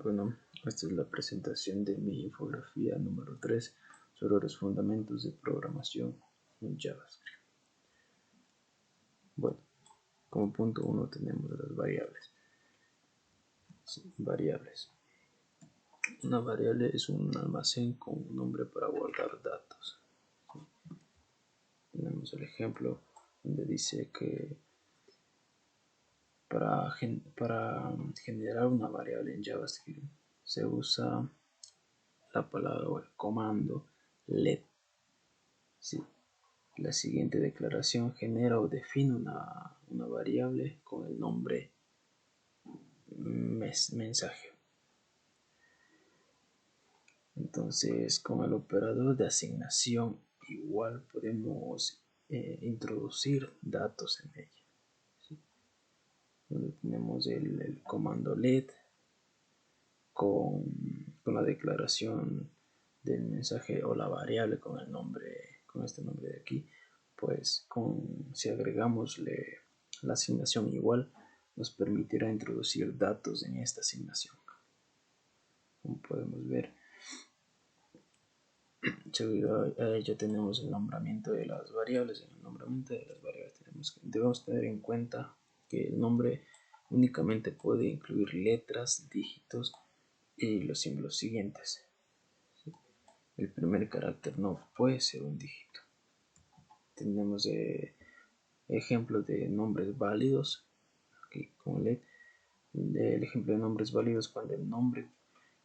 Bueno, esta es la presentación de mi infografía número 3 sobre los fundamentos de programación en JavaScript. Bueno, como punto 1 tenemos las variables. Una variable es un almacén con un nombre para guardar datos. Tenemos el ejemplo donde dice que para generar una variable en JavaScript se usa la palabra o el comando let. Sí. La siguiente declaración genera o define una variable con el nombre mensaje. Entonces, con el operador de asignación igual podemos introducir datos en ella. ¿Sí? Donde tenemos el comando let con la declaración del mensaje o la variable con el nombre, con este nombre de aquí, pues si agregamos la asignación igual, nos permitirá introducir datos en esta asignación. Como podemos ver, ya tenemos el nombramiento de las variables. En el nombramiento de las variables debemos tener en cuenta que el nombre únicamente puede incluir letras, dígitos y los símbolos siguientes. El primer carácter no puede ser un dígito. Tenemos ejemplos de nombres válidos aquí con LED. El ejemplo de nombres válidos cuando el nombre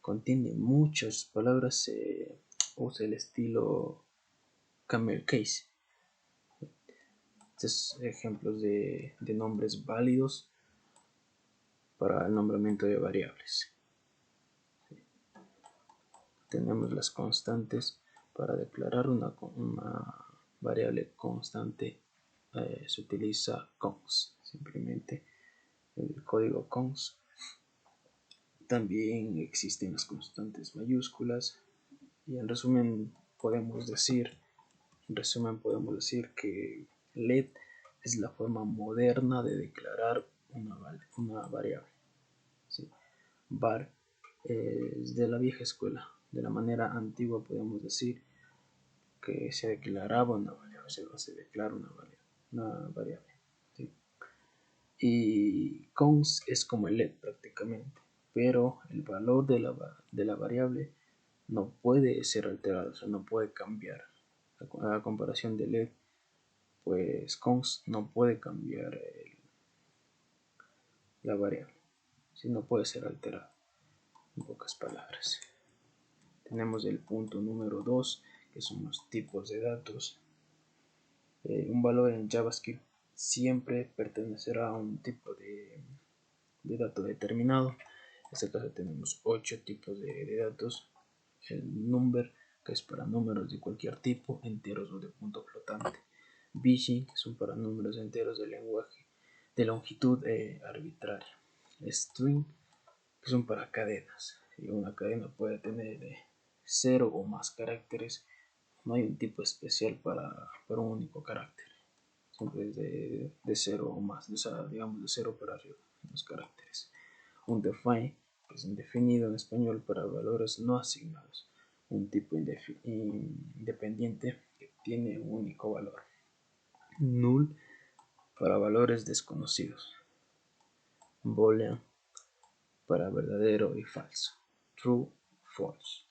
contiene muchas palabras, se usa el estilo camel case. Estos ejemplos de nombres válidos para el nombramiento de variables. Tenemos las constantes. Para declarar una variable constante se utiliza const, simplemente el código const. También existen las constantes mayúsculas y en resumen podemos decir que let es la forma moderna de declarar una variable. ¿Sí? Var es de la vieja escuela. De la manera antigua podemos decir que se declaraba una variable, se declara una variable. ¿Sí? Y const es como el let prácticamente, pero el valor de la variable no puede ser alterado, o sea, no puede cambiar. A comparación de let, pues const no puede cambiar la variable, si no puede ser alterado. En pocas palabras, tenemos el punto número 2, que son los tipos de datos. Un valor en JavaScript siempre pertenecerá a un tipo de dato determinado. En este caso tenemos 8 tipos de datos. El number, que es para números de cualquier tipo, enteros o de punto flotante. Bishing, que son para números enteros de lenguaje de longitud arbitraria. String, que son para cadenas. Y una cadena puede tener 0 o más caracteres. No hay un tipo especial para un único carácter. Siempre es de 0 o más, o sea, digamos de 0 para arriba los caracteres. Un define, que es indefinido en español para valores no asignados. Un tipo independiente que tiene un único valor. Null para valores desconocidos. Boolean para verdadero y falso. True, false.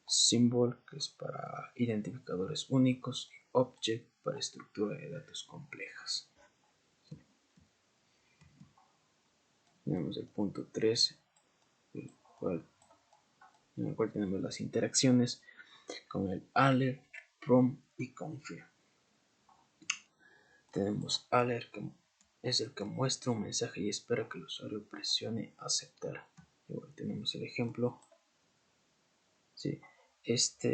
Symbol, que es para identificadores únicos. Y object para estructura de datos complejas. Tenemos el punto 3, en el cual tenemos las interacciones con el alert, prompt y confirm. Tenemos alert, que es el que muestra un mensaje y espera que el usuario presione aceptar. Igual tenemos el ejemplo. Sí, esta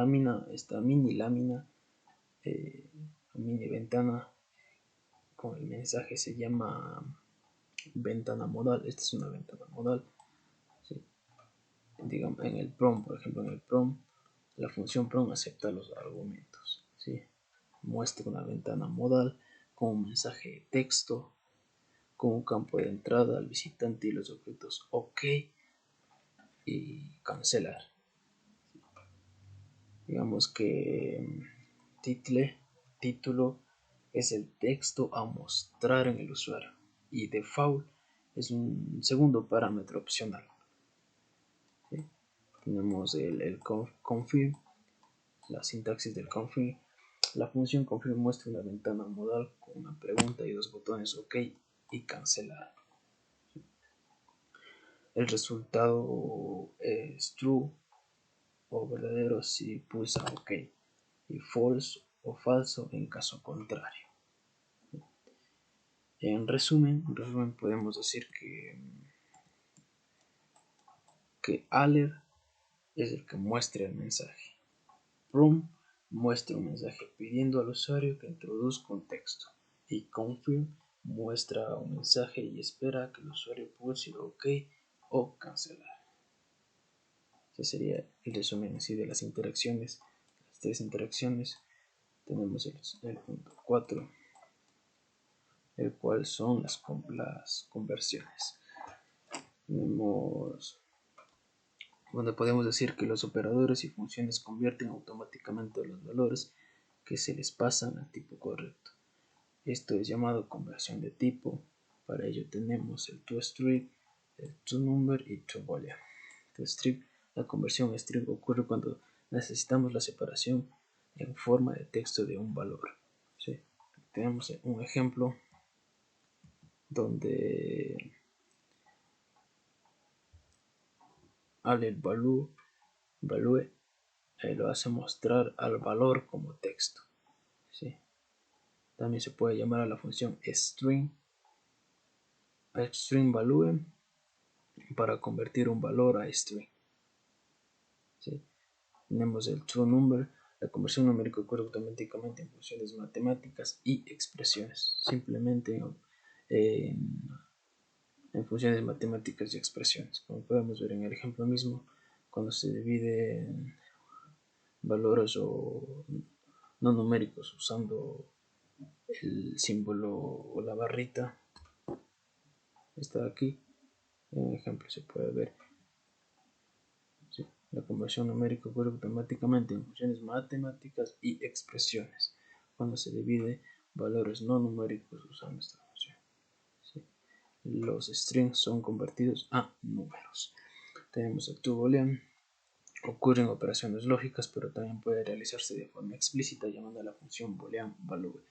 mini lámina, mini ventana con el mensaje se llama ventana modal. Esta es una ventana modal. ¿Sí? Digamos, en el prompt, por ejemplo, en el prompt, la función prompt acepta los argumentos. ¿Sí? Muestra una ventana modal con un mensaje de texto con un campo de entrada al visitante y los objetos OK y cancelar. Digamos que título es el texto a mostrar en el usuario y default es un segundo parámetro opcional. ¿Sí? Tenemos el confirm, la sintaxis del confirm. La función confirm muestra una ventana modal con una pregunta y dos botones OK y cancelar. El resultado es true o verdadero si pulsa OK y false o falso en caso contrario. En resumen podemos decir que alert es el que muestra el mensaje. Prompt muestra un mensaje pidiendo al usuario que introduzca un texto. Y confirm muestra un mensaje y espera que el usuario pulse OK o cancelar. Ese sería el resumen así de las interacciones. Las tres interacciones. Tenemos el punto 4, el cual son las conversiones. Tenemos donde podemos decir que los operadores y funciones convierten automáticamente los valores que se les pasan al tipo correcto. Esto es llamado conversión de tipo. Para ello tenemos el toString, el toNumber y toBoolean. toString, la conversión string ocurre cuando necesitamos la separación en forma de texto de un valor. ¿Sí? Tenemos un ejemplo donde al value lo hace mostrar al valor como texto. ¿Sí? También se puede llamar a la función string value para convertir un valor a string. ¿Sí? Tenemos el toNumber. La conversión numérica ocurre automáticamente en funciones matemáticas y expresiones. Simplemente en funciones matemáticas y expresiones. Como podemos ver en el ejemplo mismo, cuando se divide en valores o no numéricos usando el símbolo o la barrita, está aquí. En el ejemplo se puede ver. ¿Sí? La conversión numérica ocurre automáticamente en funciones matemáticas y expresiones cuando se divide valores no numéricos usando esta función. ¿Sí? Los strings son convertidos a números. Tenemos el toBoolean. Ocurren operaciones lógicas, pero también puede realizarse de forma explícita llamando a la función boolean value.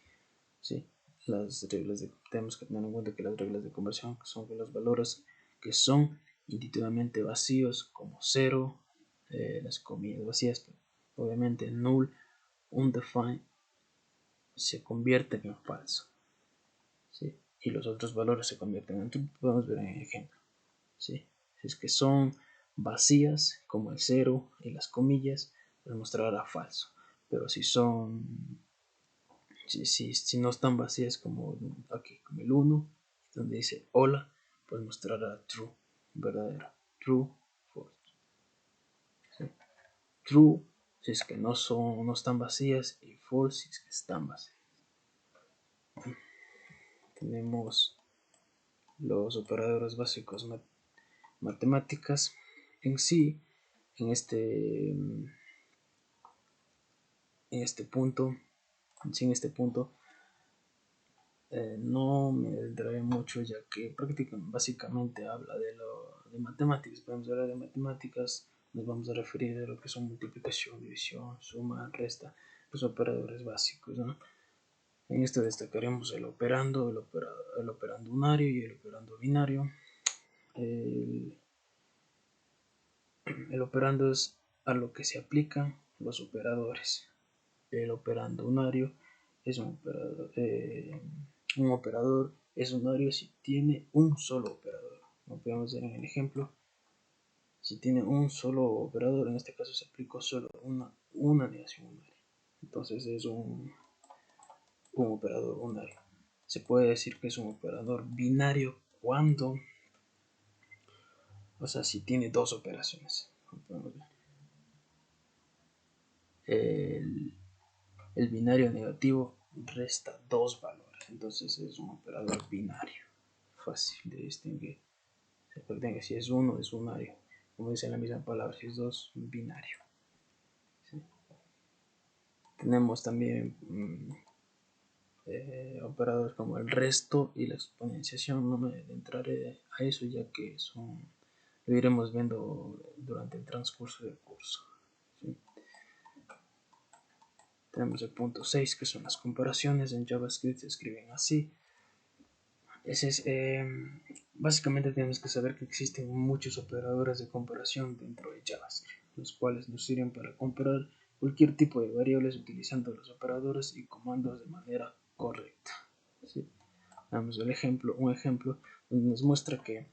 ¿Sí? Tenemos que tener en cuenta que las reglas de conversión son que los valores que son intuitivamente vacíos como 0, las comillas vacías, obviamente null, undefined, se convierten en falso. ¿Sí? Y los otros valores se convierten en true. Podemos ver en el ejemplo. ¿Sí? Si es que son vacías como el 0 y las comillas, pues mostrará falso. Pero si no están vacías como aquí, como el 1, donde dice hola, pues mostrará true, verdadero. True, false. ¿Sí? True si es que no están vacías y false si es que están vacías. Tenemos los operadores básicos matemáticas en sí. En este punto no me trae mucho, ya que básicamente habla de matemáticas. Podemos hablar de matemáticas, nos vamos a referir a lo que son multiplicación, división, suma, resta, los operadores básicos, ¿no? En esto destacaremos el operando, el operando unario y el operando binario. El operando es a lo que se aplican los operadores. El operando unario es un operador es unario si tiene un solo operador. Como podemos ver en el ejemplo, si tiene un solo operador, en este caso se aplicó solo una negación unaria. Entonces es un operador unario. Se puede decir que es un operador binario cuando, o sea, si tiene dos operaciones. Como podemos ver. El binario negativo resta dos valores, entonces es un operador binario. fácil de distinguir. Recuerden si es 1 es unario, como dice la misma palabra, si es 2 binario. ¿Sí? Tenemos también operadores como el resto y la exponenciación. No me entraré a eso ya que lo iremos viendo durante el transcurso del curso. ¿Sí? Tenemos el punto 6, que son las comparaciones. En JavaScript se escriben así. Básicamente tenemos que saber que existen muchos operadores de comparación dentro de JavaScript, los cuales nos sirven para comparar cualquier tipo de variables utilizando los operadores y comandos de manera correcta. ¿Sí? Damos un ejemplo donde nos muestra que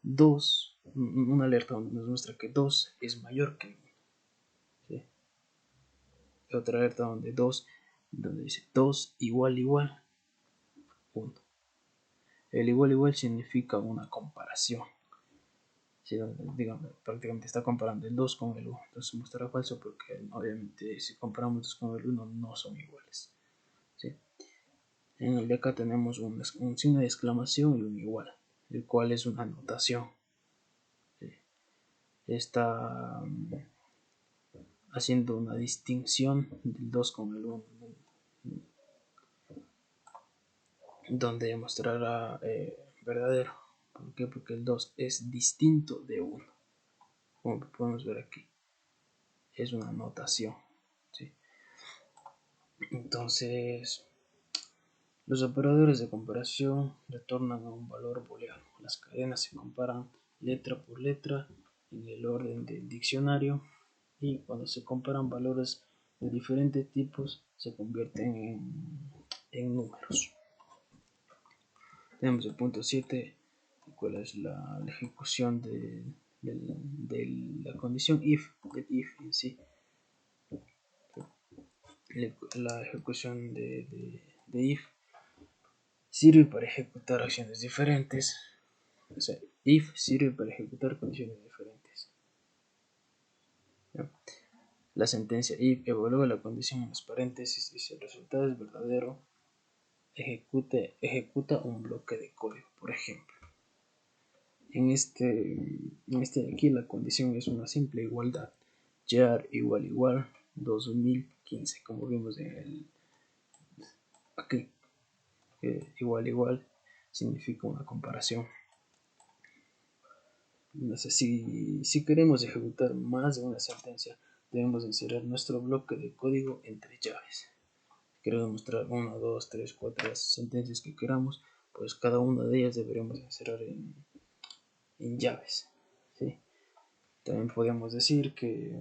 2, una alerta donde nos muestra que 2 es mayor que 1. ¿Sí? Y otra alerta donde dice 2 igual 1. El igual significa una comparación. ¿Sí? Digamos, prácticamente está comparando el 2 con el 1. Entonces mostrará falso porque obviamente si comparamos 2 con el 1 no son iguales. ¿Sí? En el de acá tenemos un signo de exclamación y un igual, el cual es una anotación. ¿Sí? Está haciendo una distinción del 2 con el 1, donde mostrará verdadero. ¿Por qué? Porque el 2 es distinto de 1. Como podemos ver aquí, es una anotación. ¿Sí? Entonces, los operadores de comparación retornan a un valor booleano. Las cadenas se comparan letra por letra en el orden del diccionario, y cuando se comparan valores de diferentes tipos se convierten en números. Tenemos el punto 7, cuál es la ejecución de la condición if, del if en sí. La ejecución de if sirve para ejecutar acciones diferentes. O sea, if sirve para ejecutar condiciones diferentes. ¿Ya? La sentencia if evalúa la condición en los paréntesis y si el resultado es verdadero, ejecuta un bloque de código. Por ejemplo, en este de aquí la condición es una simple igualdad. Jar igual 2015, como vimos aquí. Igual significa una comparación. No sé, si queremos ejecutar más de una sentencia, debemos inserir nuestro bloque de código entre llaves. Si queremos mostrar 1, 2, 3, 4 las sentencias que queramos, pues cada una de ellas deberemos inserir en llaves. ¿Sí? También podemos decir que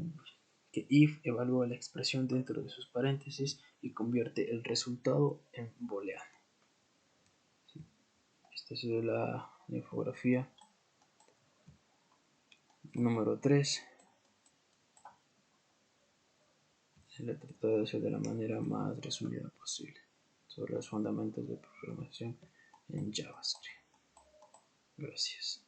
if evalúa la expresión dentro de sus paréntesis y convierte el resultado en booleano. ¿Sí? Esta ha sido la infografía número 3. Se le ha tratado de hacer de la manera más resumida posible sobre los fundamentos de programación en JavaScript. Gracias.